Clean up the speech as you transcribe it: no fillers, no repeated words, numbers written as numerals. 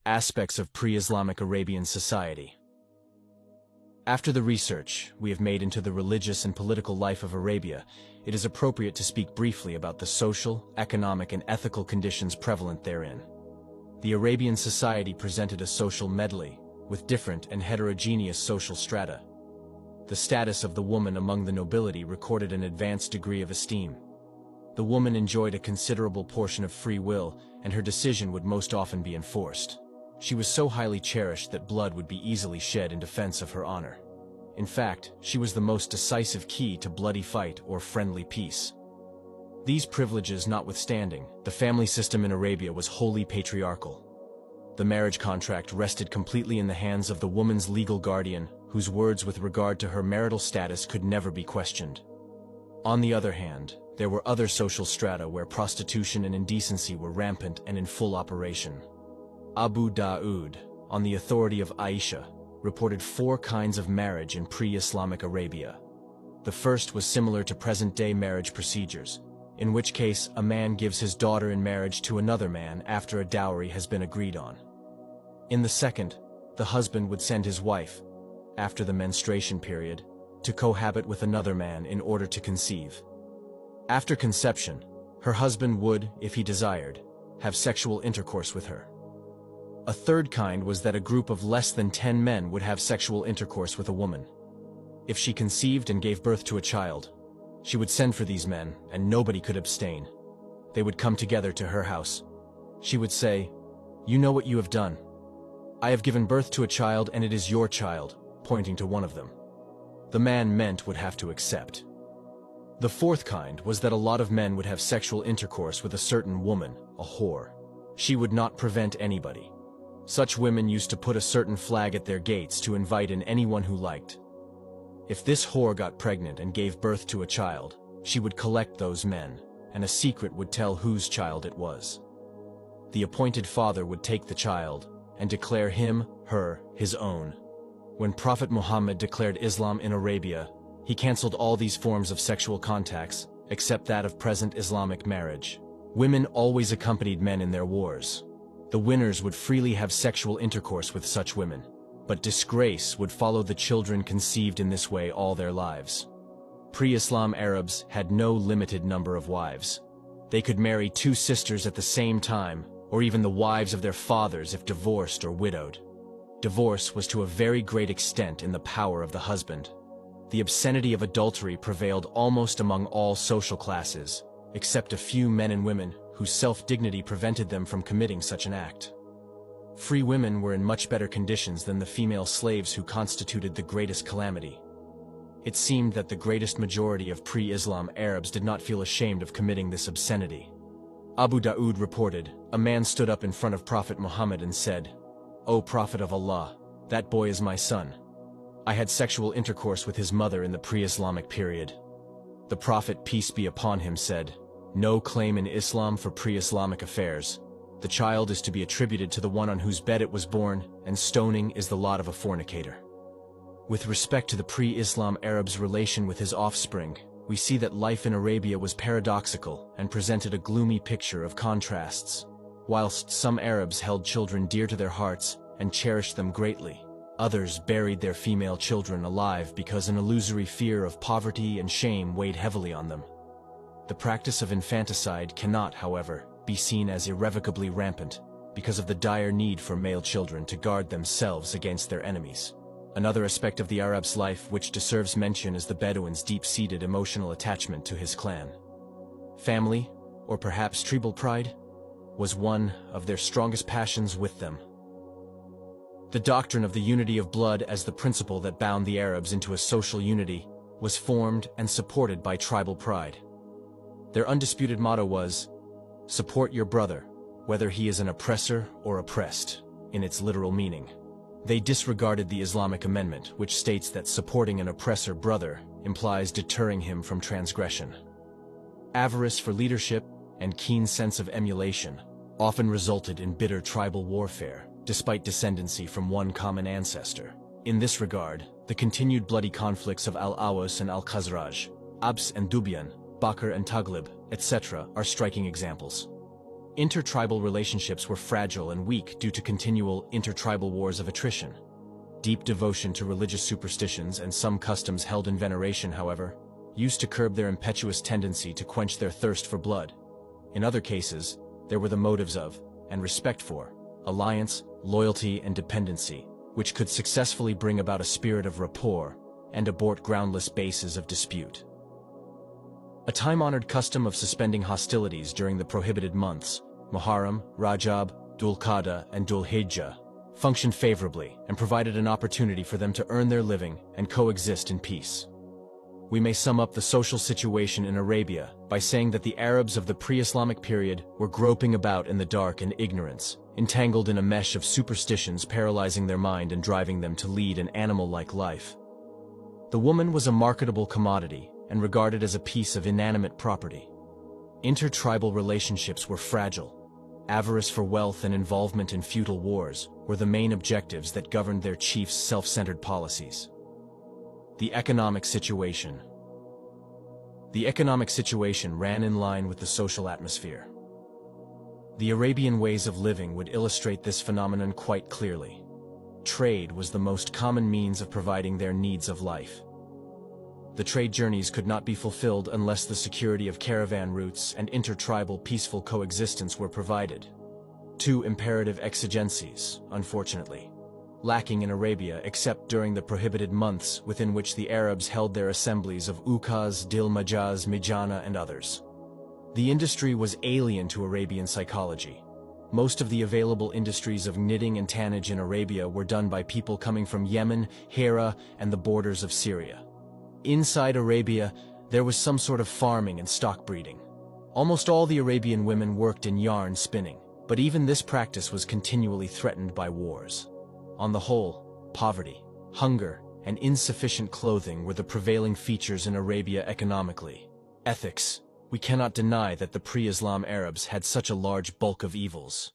Aspects of Pre-Islamic Arabian Society. After the research we have made into the religious and political life of Arabia, it is appropriate to speak briefly about the social, economic, and ethical conditions prevalent therein. The Arabian society presented a social medley, with different and heterogeneous social strata. The status of the woman among the nobility recorded an advanced degree of esteem. The woman enjoyed a considerable portion of free will, and her decision would most often be enforced. She was so highly cherished that blood would be easily shed in defense of her honor. In fact, she was the most decisive key to bloody fight or friendly peace. These privileges notwithstanding, the family system in Arabia was wholly patriarchal. The marriage contract rested completely in the hands of the woman's legal guardian, whose words with regard to her marital status could never be questioned. On the other hand, there were other social strata where prostitution and indecency were rampant and in full operation. Abu Daud, on the authority of Aisha, reported 4 kinds of marriage in pre-Islamic Arabia. The first was similar to present-day marriage procedures, in which case a man gives his daughter in marriage to another man after a dowry has been agreed on. In the second, the husband would send his wife, after the menstruation period, to cohabit with another man in order to conceive. After conception, her husband would, if he desired, have sexual intercourse with her. A third kind was that a group of less than 10 men would have sexual intercourse with a woman. If she conceived and gave birth to a child, she would send for these men, and nobody could abstain. They would come together to her house. She would say, "You know what you have done. I have given birth to a child and it is your child," pointing to one of them. The man meant would have to accept. The fourth kind was that a lot of men would have sexual intercourse with a certain woman, a whore. She would not prevent anybody. Such women used to put a certain flag at their gates to invite in anyone who liked. If this whore got pregnant and gave birth to a child, she would collect those men, and a secret would tell whose child it was. The appointed father would take the child and declare him, her, his own. When Prophet Muhammad declared Islam in Arabia, he cancelled all these forms of sexual contacts, except that of present Islamic marriage. Women always accompanied men in their wars. The winners would freely have sexual intercourse with such women, but disgrace would follow the children conceived in this way all their lives. Pre-Islam Arabs had no limited number of wives. They could marry 2 sisters at the same time, or even the wives of their fathers if divorced or widowed. Divorce was to a very great extent in the power of the husband. The obscenity of adultery prevailed almost among all social classes, except a few men and women whose self-dignity prevented them from committing such an act. Free women were in much better conditions than the female slaves who constituted the greatest calamity. It seemed that the greatest majority of pre-Islam Arabs did not feel ashamed of committing this obscenity. Abu Daud reported, a man stood up in front of Prophet Muhammad and said, "O Prophet of Allah, that boy is my son. I had sexual intercourse with his mother in the pre-Islamic period." The Prophet, peace be upon him, said, "No claim in Islam for pre-Islamic affairs. The child is to be attributed to the one on whose bed it was born, and stoning is the lot of a fornicator." With respect to the pre-Islam Arab's relation with his offspring, we see that life in Arabia was paradoxical and presented a gloomy picture of contrasts. Whilst some Arabs held children dear to their hearts and cherished them greatly, others buried their female children alive because an illusory fear of poverty and shame weighed heavily on them. The practice of infanticide cannot, however, be seen as irrevocably rampant because of the dire need for male children to guard themselves against their enemies. Another aspect of the Arab's life which deserves mention is the Bedouin's deep-seated emotional attachment to his clan. Family, or perhaps tribal pride, was one of their strongest passions with them. The doctrine of the unity of blood as the principle that bound the Arabs into a social unity was formed and supported by tribal pride. Their undisputed motto was, "Support your brother, whether he is an oppressor or oppressed," in its literal meaning. They disregarded the Islamic amendment, which states that supporting an oppressor brother implies deterring him from transgression. Avarice for leadership and keen sense of emulation often resulted in bitter tribal warfare, despite descendancy from one common ancestor. In this regard, the continued bloody conflicts of Al-Awas and Al-Khazraj, Abs and Dubyan, Bakr and Taghlib, etc. are striking examples. Intertribal relationships were fragile and weak due to continual intertribal wars of attrition. Deep devotion to religious superstitions and some customs held in veneration, however, used to curb their impetuous tendency to quench their thirst for blood. In other cases, there were the motives of, and respect for, alliance, loyalty, and dependency, which could successfully bring about a spirit of rapport and abort groundless bases of dispute. A time-honored custom of suspending hostilities during the prohibited months, Muharram, Rajab, Dhul-Qa'dah, and Dhul-Hijjah, functioned favorably and provided an opportunity for them to earn their living and coexist in peace. We may sum up the social situation in Arabia by saying that the Arabs of the pre-Islamic period were groping about in the dark and ignorance, entangled in a mesh of superstitions paralyzing their mind and driving them to lead an animal-like life. The woman was a marketable commodity and regarded as a piece of inanimate property. Intertribal relationships were fragile. Avarice for wealth and involvement in feudal wars were the main objectives that governed their chiefs' self-centered policies. The economic situation. The economic situation ran in line with the social atmosphere. The Arabian ways of living would illustrate this phenomenon quite clearly. Trade was the most common means of providing their needs of life. The trade journeys could not be fulfilled unless the security of caravan routes and intertribal peaceful coexistence were provided. Two imperative exigencies, unfortunately, lacking in Arabia except during the prohibited months within which the Arabs held their assemblies of Ukaz, Dil Majaz, Mijana, and others. The industry was alien to Arabian psychology. Most of the available industries of knitting and tannage in Arabia were done by people coming from Yemen, Hira, and the borders of Syria. Inside Arabia, there was some sort of farming and stock breeding. Almost all the Arabian women worked in yarn spinning, but even this practice was continually threatened by wars. On the whole, poverty, hunger, and insufficient clothing were the prevailing features in Arabia economically. Ethics. We cannot deny that the pre-Islam Arabs had such a large bulk of evils.